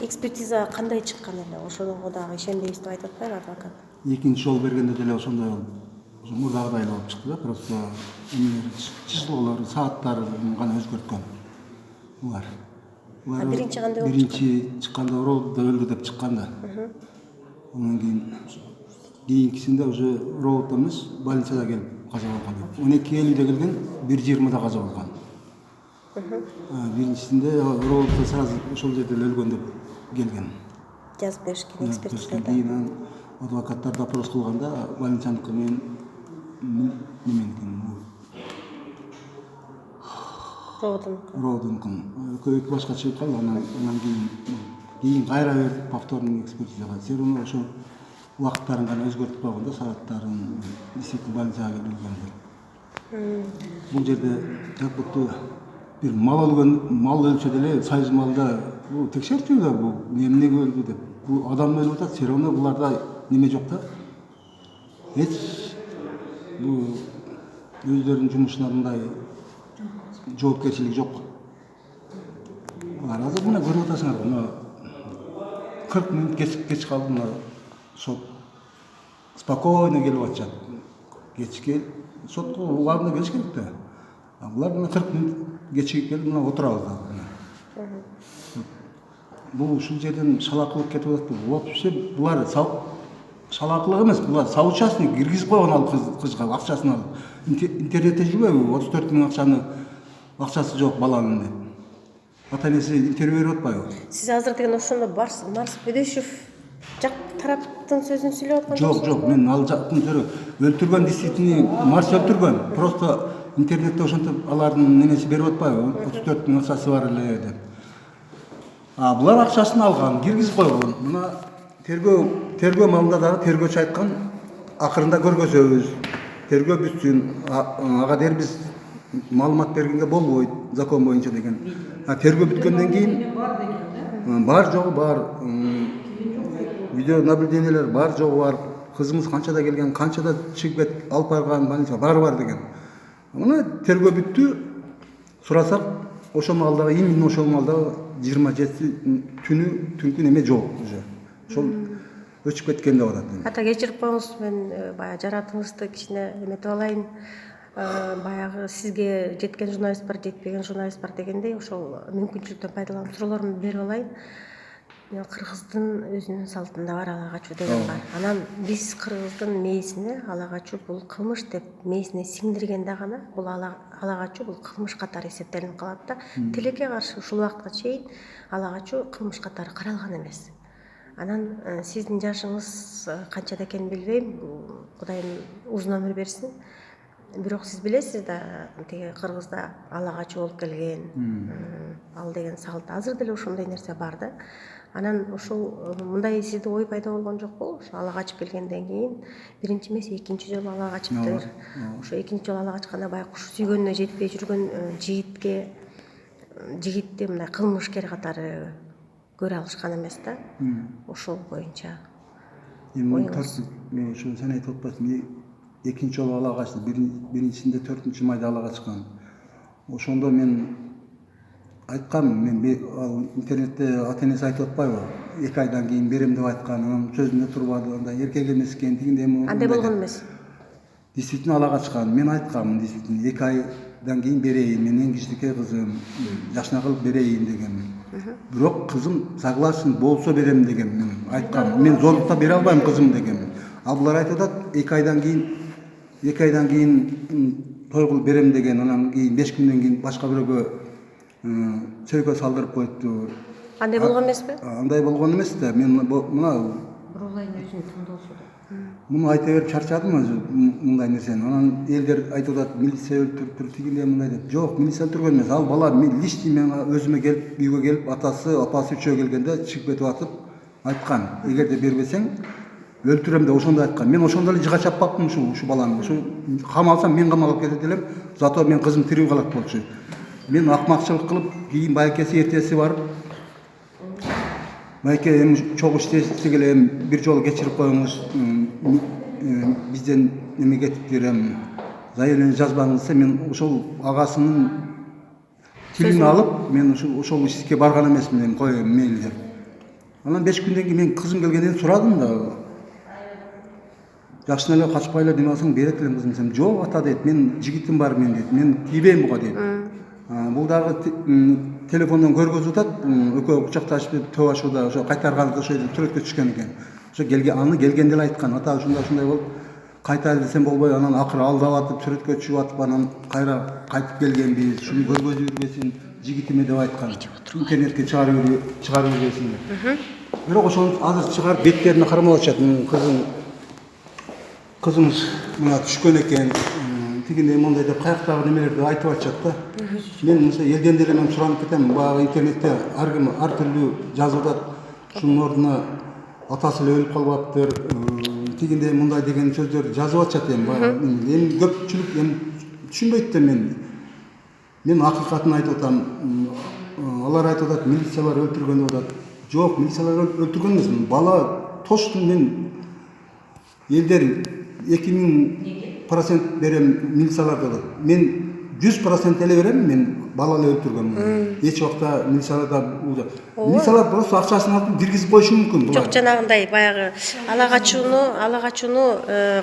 экспертиза кандай чыккан эле? Ошого дагы ишенбейбиз деп айтып атпайбы адвокат? Экинчи жол бергенде деле ошондой мурдагыдай болуп чыкты да. Просто числолору, сааттары гана өзгөрткөн. Булар. Биринчи кандай болуп чыккан? Биринчи чыкканда роудда өлдү деп чыккан да. Анан кийинкисинде уже роудда эмес, больницада келип каза болгон. 12:50 келген, 1:20 каза болгон. Биринчисинде роудда сразу ошол жерде өлгөн деп келген. Жазып беришкен экспертизада. Кийин адвокаттар допрос кылганда больницаныкы менен неменикин роудункун экөө башка чыгып калды. Анан кийин кайра бердик повторный экспертизага. Все равно ошо убакыттарын гана өзгөртүп койгон да, сааттарын действительно больницага келип өлгөн. Бул жерде как будто бир мал өлсө деле союз малда бул текшертүү да, бул эмнеге өлдү деп. Бул адам өлүп атат, все равно буларда неме жок да. Эч бул өздөрүнүн жумушуна мындай жоопкерчилик жок. Азыр мына көрүп атасыңар, мына 40 мүнөт кеч калды, мына сот спокойно келип атышат. Кечке сотко убагында келиш керек да. Булар мына 40 мүнөт кечигип келип мына отурабыз да. Бул ушул жерден шалакылык кетип атат. Вообще булар шалакылык эмес, булар соучастник киргизип койгон ал кызга акчасын алып. Интернетте жүрбөйбү? 34 000 акчасы жок баланын деп. Ата-энеси интервью берип атпайбы? Сиз азыр деген ошондо Марс Бөдөшев жак тараптын сөзүн сүйлөп аткан жоксуз? Жок, мен ал жактын төрө өлтүргөн, действительно Марс өлтүргөн. Просто интернетте ошентип алардын немеси берип атпайбы? 34 000 акчасы бар эле деп. Булар акчасын алган, киргизип койгон. Мына тергөө малында дагы тергөөчү айткан, акырында көргөзөбүз. Тергөө бүтсүн, ага дейин биз маалымат бергенге болбойт, закон боюнча деген. Тергөө бүткөндөн кийин бар жогу бар, видео наблюдениялар бар жогу бар, кызымыз канчада келген, канчада чыгып алып барган, баары бар деген. Мына тергөө бүттү, сурасак, ошол малдагы, именно ошол малдагы 27 түнкү неме жок уже. Ошол өчүп кеткен деп атат. Ата кечирип коюңуз, мен баягы жаратыңызды кичине эметип алайын. Баягы сизге жеткен журналист бар, жетпеген журналист бар дегендей, ошол мүмкүнчүлүктөн пайдаланып суроолорумду берип алайын. Мен кыргыздын өзүнүн салтында бар ала качуу деген бар. Анан биз кыргыздын мээсине ала качуу бул кылмыш деп мээсине сиңдиргенде гана бул ала качуу бул кылмыш катары эсептелип калат да. Тилекке каршы ушул убакытка чейин ала качуу кылмыш катары каралган эмес. Анан сиздин жашыңыз канчада экенин билбейм, Кудайым узун өмүр берсин. Бирок сиз билесиз да, тиги Кыргызда ала качуу болуп келген, ал деген салт азыр деле ошондой нерсе бар да. Анан ушул мындай сизде ой пайда болгон жокпу? Ошо ала качып келгенден кийин биринчи эмес, экинчи жолу ала качыптыр. Ошо экинчи жолу ала качканда баягы куш сүйгөнүнө жетпей жүргөн жигитти мындай кылмышкер катары көрө алышкан эмес да. Ошол боюнча. Мен ошо сен айтып атпайсың, экинчи жолу ала качты, биринчисинде 4-майда ала качкан. Ошондо мен айткам, мен ал интернетте ата-энеси айтып атпайбы? 2 айдан кийин берем деп айткан, анан сөзүндө турбады, андай эркек эмес экен, тигиндей. Андай болгон эмес. Действительно ала качкан. Мен айткам, действительно 2 айдан кийин берейин, менин кичинекей кызым, жашына кылып берейин деген. Бирок кызым согласен болсо берем деген. Мен айткам, мен зорлукта бере албайм кызым деген. Ал булар айтып атат, 2 айдан кийин той кылып берем деген, анан кийин 5 күндөн кийин башка бирөөгө чөйкө салдырып коюпту. Андай болгон эмеспи? Андай болгон эмес да. Мен мына Бурулайын өзүнүн тандоосу да. Муну айта берип чарчадым өзү мындай нерсени. Анан элдер айтып атат, милиция өлтүрүптүр, тигиндей мындай деп. Жок, милиция өлтүргөн эмес. Ал бала личный мен өзүмө келип, үйгө келип, атасы, апасы үчөө келгенде чыгып кетип атып айткан. Эгерде бербесең өлтүрөм деп ошондой айткан. Мен ошондо эле жыга чаппапмын ушу баланы. Ушу камалсам мен камалып кетет элем. Зато мен кызым тирүү калат болчу. Мен акмакчылык кылып, кийин байкеси эртеси барып, байке эми чогуу иштесе эле бир жолу кечирип коюңуз, бизден неме кетиптир, заявление жазбаңыз десе, мен ошол агасынын тилин алып, мен ошол ишке барган эмесмин, коеюн мейли деп. Анан 5 күндөн кийин мен кызым келгенден сурадым да. Жакшына эле качпайлы деме алсаң берет элем кызым десем, жок ата дейт, мен жигитим бар мен дейт, мен тийбейм буга дейт. Бул дагы телефондон көргөзүп атат, экөө кучакташып төбашууда, ошо кайтарганда ошо сүрөткө түшкөн экен. Ошо аны келгенде эле айткан, ата ушундай болуп кайта десем болбой, анан акыры алдап атып сүрөткө түшүп атып, анан кайра кайтып келгенбиз, шуну көргөзүп жүрбесин жигитиме деп айткан. Интернетке чыгарып жүрбесин деп. Бирок ошону азыр чыгарып беттерине кармап атышат. Кызымыз мына түшкөн экен, тигиндей мондай деп каяктагы немелерди айтып атышат да. Мен мисалы элден деле мен суранып кетем, баягы интернетте ар ким ар түрдүү жазып атат. Шунун ордуна атасы эле өлүп калбаптыр, тигиндей мындай деген сөздөрдү жазып атышат эми баягы. Эми көпчүлүк эми түшүнбөйт да мен акыйкатын айтып атам. Алар айтып атат, милициялар өлтүргөн деп атат. Жок, милициялар өлтүргөн эмес. Бала тоштун мен элдер 2000% берем милициялар деп атат. Мен 100% эле берем, мен бала эле өлтүргөм. Эч убакта милицияларда милициялар просто акчасын алып киргизип коюшу мүмкүн булар. Жок, жанагындай баягы ала качууну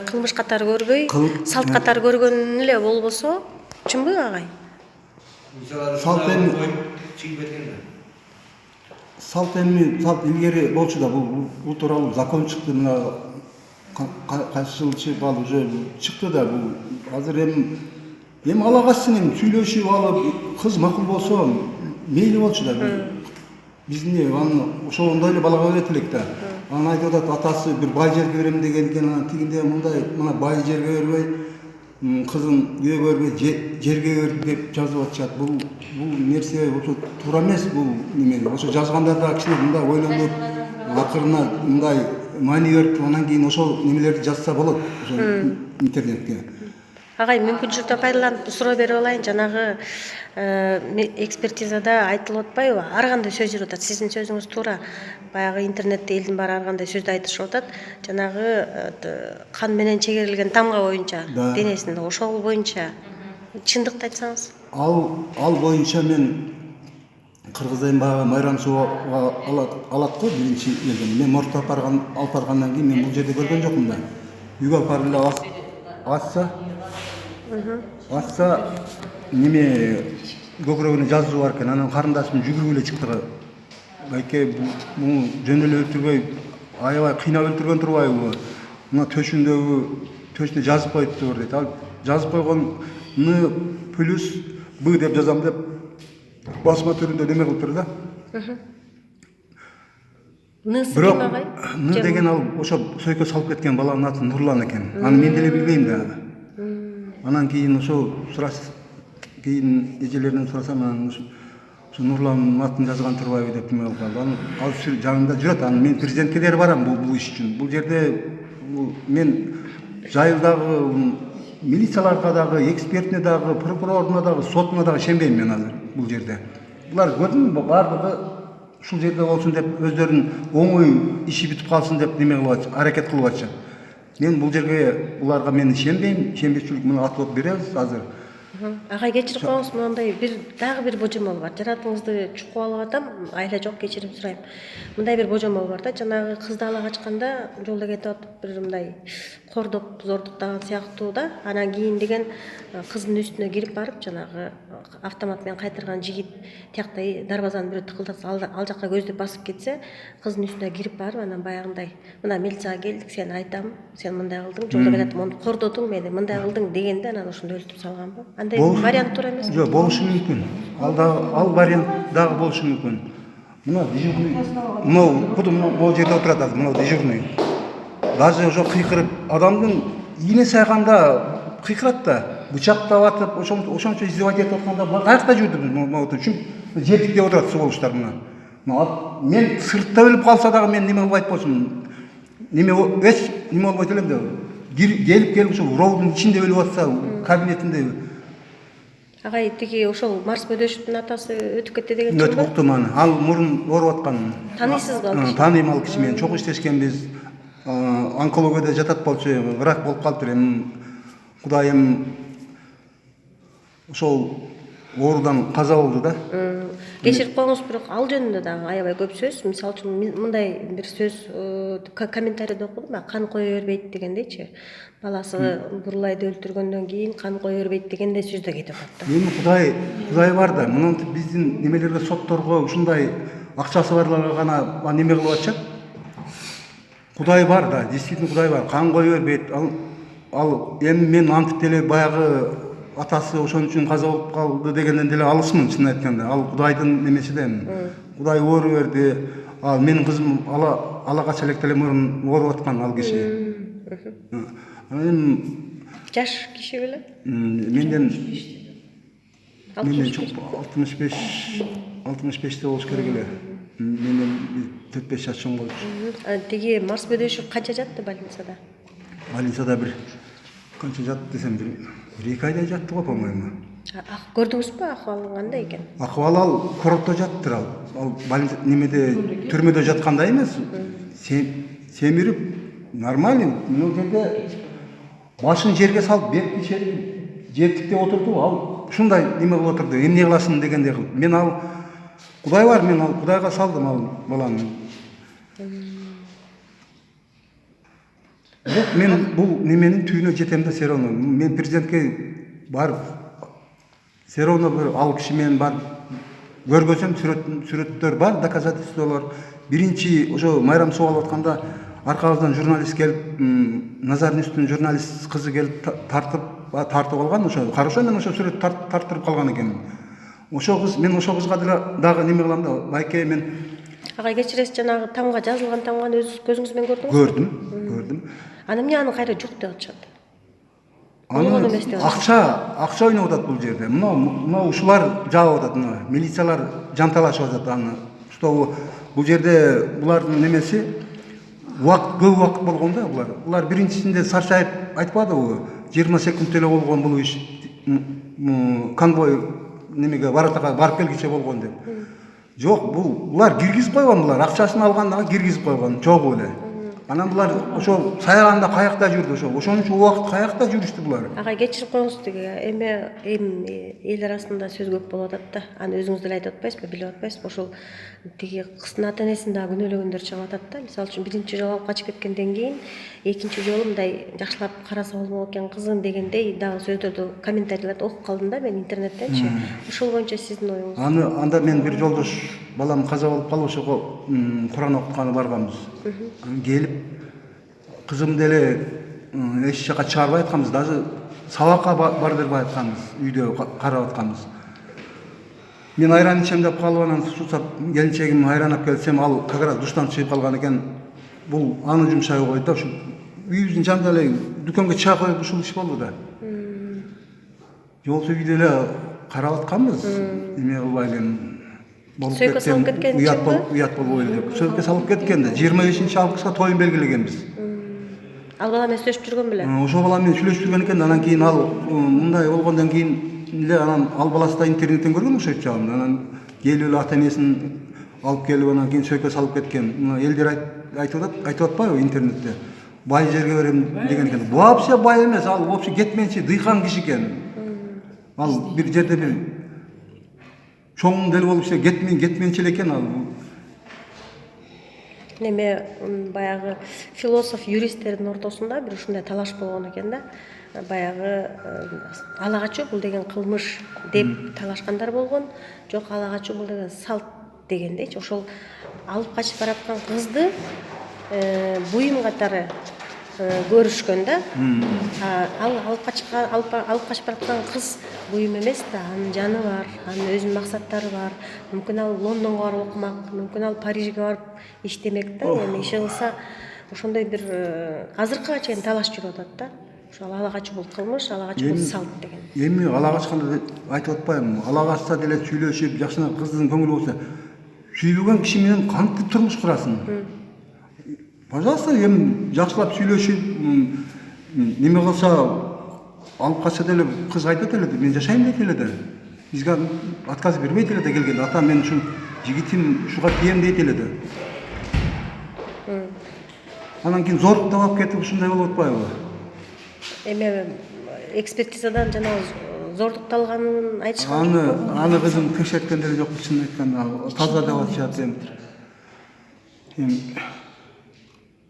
кылмыш катары көрбөй, салт катары көргөн эле болбосо, чынбы агай? Салт илгери болчу да, бул тууралуу закон чыкты, мына кайсы жыл чыгалы уже чыкты да. Бул азыр эми ала качсын, эми сүйлөшүп алып, кыз макул болсо мейли болчу да. Биздин ошондой эле балага берет элек да. Анан айтып атат, атасы бир бай жерге берем деген экен, анан тигинде мындай, мына бай жерге бербей, кызын күйөөгө бербей, жерге берди деп жазып атышат. Бул нерсе ошо туура эмес, бул неме. Ошо жазгандар да кичине мындай ойлонуп, акырына мындай маани берип, анан кийин ошол немелерди жазса болот ошо интернетке. Агай, мүмкүнчүлүктөн пайдаланып суроо берип алайын. Жанагы экспертизада айтылып атпайбы? Ар кандай сөз жүрүп атат. Сиздин сөзүңүз туура. Баягы интернетте элдин баары ар кандай сөздү айтышып атат. Жанагы кан менен чегерилген тамга боюнча, денесинде ошол боюнча чындыкты айтсаңыз. Ал боюнча мен Кыргыздан баягы Майрамсууга алат го биринчи келген. Мен моргто алып баргандан кийин мен бул жерде көргөн жокмун да. Үйгө алып барып эле ачса неме көкүрөгүнө жазуу бар экен. Анан карындашым жүгүрүп эле чыкты. Байке, бул жөн эле өлтүрбөй, аябай кыйнап өлтүргөн турбайбы? Мына төшүнө жазып коюптур дейт. Ал жазып койгону плюс Б деп жазам деп басма түрүндө неме кылып тур да. Бирок Н деген ал ошо сөйкө салып кеткен баланын аты Нурлан экен. Аны мен деле билбейм да. Анан кийин ошо кийин эжелеринен сурасам, анан ошо Нурландын атын жазган турбайбы деп неме кылып калды. Ал жанымда жүрөт. Анан мен президентке деле барам бул иш үчүн. Бул жерде мен жайылдагы милицияларга дагы, экспертине дагы, прокуроруна дагы, сотуна дагы ишенбейм мен азыр бул жерде. Булар көрдүңбү, бардыгы ушул жерде болсун деп, өздөрүнүн оңой иши бүтүп калсын деп неме кылып атышат, аракет кылып атышат. Мен бул жерге буларга мен ишенбейм, ишенбечүлүк муну атып беребиз азыр. Агай, кечирип коюңуз, мындай дагы бир божомол бар. Жаратыңызды чукуп алып атам, айла жок, кечирип сурайм. Мындай бир божомол бар да, жанагы кызды ала качканда жолдо кетип атып бир мындай кордоп, зордуктаган сыяктуу да. Анан кийин деген кыздын үстүнө кирип барып, жанагы автомат менен кайтарган жигит тиякта дарбазаны бирөө тыкылдатса, ал жакка көздөп басып кетсе, кыздын үстүнө кирип барып, анан баягындай, мына милицияга келдик, сени айтам, сен мындай кылдың, жолдо кетип мону кордодуң мени, мындай кылдың дегенде, анан ошондо өлтүрүп салганбы? Андай вариант туура эмеспи? Жок, болушу мүмкүн. Ал вариант дагы болушу мүмкүн. Мына дежурный, могу жерде отурат азыр, мына дежурный. Даже ошо кыйкырып, адамдын ийне сайганда кыйкырат да, бычактап атып, ошончо издевать этип атканда булар каякта жүрдү? Чүнкү жетик деп отурат сволочтор мына. Мен сыртта өлүп калса дагы мен неме кылбайт болсун. Эч неме болбойт элем да. Келип ошо роудун ичинде өлүп атса, кабинетинде. Агай, тиги ошол Марс Бөдөшевдин атасы өтүп кетти деген чын Өтүп калды маны. Ал мурун ооруп аткан. Тааныйсызбы ал кишини? Тааныйм ал киши менен. Чогуу иштешкенбиз. Онкологияда жатат болчу, рак болуп калыптыр. Эми Кудайым ошол оорудан каза болду да. кечирип коюңуз, бирок ал жөнүндө дагы аябай көп сөз. Мисалы үчүн мындай бир сөз комментарийде окудум, кан кое бербейт дегендейчи. Баласы Бурлайды өлтүргөндөн кийин кан кое бербейт дегендей сөз да кетип атат да. Эми Кудай бар да. Мынтип биздин немелерге, сотторго ушундай акчасы барларга гана неме кылып атышат. Кудай бар да, действительно Кудай бар. Кан кое бербейт. Ал эми мен антип деле баягы атасы ошон үчүн каза болуп калды дегенден деле алысмын, чын айтканда. Ал Кудайдын немеси да эми. Кудай оору берди. Ал менин кызым ала кача элек деле мурун ооруп аткан ал киши. Жаш киши беле? Менден чоң 65 болуш керек эле. Менден 4-5 жаш чоң болчу. Тиги Марс бөдөшү канча жатты больницада? Больницада бир канча жатты десем, бир 2 айдай жатты го, по-моему. Көрдүңүзбү акыбалы кандай экен? Акыбалы ал коропто жаттыр ал. Ал больница немеде түрмөдө жаткандай эмес. Семирип нормально. Мына жерде башын жерге салып, бетти жертикте отурду. Ал ушундай неме кылып отурду. Эмне кыласың дегендей кылып. Мен ал Кудай бар, мен ал Кудайга салдым ал баланы. Бирок мен бул неменин түйүнө жетем да, все равно. Мен президентке барып, все равно бир ал киши менен барып көргөзөм, сүрөттөр бар, доказательстволор. Биринчи ошо майрам сугал атканда аркабыздан журналист келип, Назарништин журналист кызы келип тартып алган. Ошо хорошо, мен ошо сүрөт тарттырып калган экенмин. Ошо кыз, мен ошо кызга дагы неме кылам да, байке мен Агай кечиресиз, жанагы тамга жазылган тамганы өз көзүңүз менен көрдүңүзбү? көрдүм. Аны эмне аны кайра жок деп атышат? Аны акча ойноп атат бул жерде. Мына ушулар жаап атат, мына милициялар жанталашып атат аны. Что бул жерде булардын немеси көп убакыт болгон да булар. Булар биринчисинде Саршаев айтпадыбы? 20 секунд эле болгон бул иш. Конвой немеге Баратага барып келгиче болгон деп. Жок, булар киргизип койгон, булар акчасын алганда киргизип койгон, чогуу эле. Анан булар ошо саяганда каякта жүрдү, ошончо убакыт каякта жүрүштү булар. Агай кечирип коюңуз, тиги эл арасында сөз көп болуп атат да. Аны өзүңүз деле айтып атпайсызбы, билип атпайсызбы? Ошол тиги кыздын ата энесин дагы күнөөлөгөндөр чыгып атат да. Мисалы үчүн биринчи жолу алып качып кеткенден кийин экинчи жолу мындай жакшылап караса болмок экен кызын дегендей дагы сөздөрдү, комментарийлерди окуп калдым да мен интернеттенчи. Ошол боюнча сиздин оюңуз? Анда мен бир жолдош балам каза болуп калып ошого Куран окутканы барганбыз. Келип кызым деле эч жака чыгарбай атканбыз, даже сабакка бардырбай атканбыз, үйдө карап атканбыз. Мен айран ичем деп калып, анан сусап келинчегим айран алып келсем, ал как раз душтан чыгып калган экен. Бул аны жумшай койду да, ушу үйүбүздүн жанында эле дүкөнгө чай коюп ушул иш болду да. Жолсу үйдө эле карап атканбыз, эме кылбай эле Сөйкө салып кеткен уят болбой эле деп. Сөйкө салып кеткен да, 25-августка тоюн белгилегенбиз. Ал бала менен сүйлөшүп жүргөн беле? Ошол бала менен сүйлөшүп жүргөн экен. Анан кийин ал мындай болгондон кийин эле анан ал баласы да интернеттен көргөн окшойт жагымды. Анан келип эле ата энесин алып келип анан кийин сөйкө салып кеткен. Мына элдер айтып атпайбы интернетте? Бай жерге берем деген экен. Вообще бай эмес, ал вообще кетменчи, дыйкан киши экен. Ал бир жерде бир чоң деле болуп кетменчи эле экен ал. Неме баягы философ юристтердин ортосунда бир ушундай талаш болгон экен да. Баягы ала качуу бул деген кылмыш деп талашкандар болгон. Жок, ала качуу бул деген салт дегендейчи. Ошол алып качып бараткан кызды буюм катары көрүшкөн да. Ал алып качып бараткан кыз буюм эмес да, анын жаны бар, анын өзүнүн максаттары бар. Мүмкүн ал Лондонго барып окумак, мүмкүн ал Парижге барып иштемек да. Эми иши кылса ошондой бир азыркыга чейин талаш жүрүп атат да. Ошол ала качуу бул кылмыш, ала качуу бул салт деген. Эми ала качканда айтып атпаймынбы? Ала качса деле сүйлөшүп, жакшына кыздын көңүлү болсо, сүйлөгөн киши менен кантип турмуш курасың? Пожалуйста, эми жакшылап сүйлөшүп, неме кылса, алып качса деле кыз айтат эле, мен жашайм дейт эле да. Бизге отказ бербейт эле да келгенде. Ата, мен ушу жигитим ушуга тием дейт эле да. Анан кийин зорлук алып кетип ушундай болуп атпайбы? Эми экспертизадан жанагы зордукталганын айтышкан. Аны кызым текшерткендер жок, чынын айтканда таза деп атышат. Эми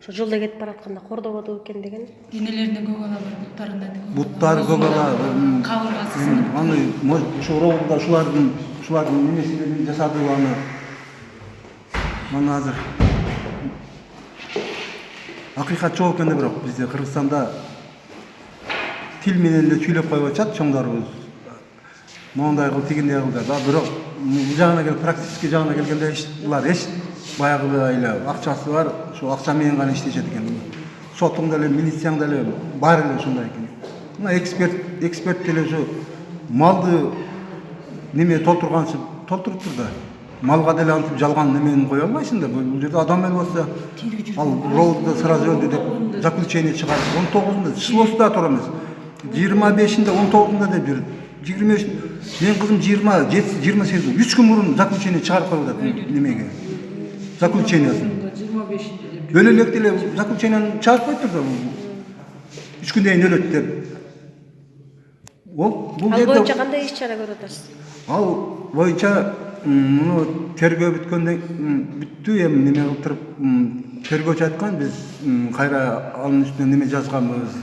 Ошо жолдо кетип баратканда кордободу экен деген. Денелеринде көк ала бар, буттарында буттары көк ала, кабыргасы. аны ушу ровда шулардын немесini жасады аны. Мына азыр акыйкат жок экен да, бирок бизде Кыргызстанда тил менен эле сүйлөп койуп атышат чоңдорубуз. Моундай кыл, тигиндей кыл деп. Бирок бул жагына келип, практический жагына келгенде булар эч баягы эле акчасы бар, ошо акча менен гана иштешет экен. Сотуң деле, милицияң деле баары эле ушундай экен. Мына эксперт деле ошо малды неме толтурганчы толтуруптур да. Малга деле антип жалган немени кое албайсың да. Бул жерде адам эле болсо, ал ровда сразу өлдү деп заключение чыгарып, 19-нда числосу да туура эмес. 25-inde 19-нда деп жүр. 23, мен кызым 28, 3 күн мурун заключение чыгарып коюп атат немеге. Заключениясын. 25-inde. Өлө элек деле заключениени чыгарып коюптур да. 3 күндөн кийин өлөт деп. Бул Ал боюнча кандай иш-чара көрүп атасыз? Ал боюнча муну тергөө бүттү, эми неме кылып туруп, тергөөчү айткан, биз кайра анын үстүнө неме жазганбыз,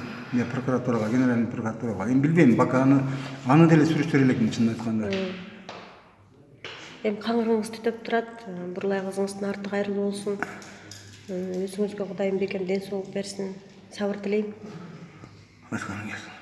прокуратурага, генеральный прокуратурага. Эми билбейм, бака аны деле сүрүштүрө элекмин, чынын айтканда. Эми каңырыңыз түтөп турат. Бурлай кызыңыздын арты кайрылуу болсун. Өзүңүзгө Кудайым бекем ден соолук берсин. Сабыр тилейм. Айтканың келсин.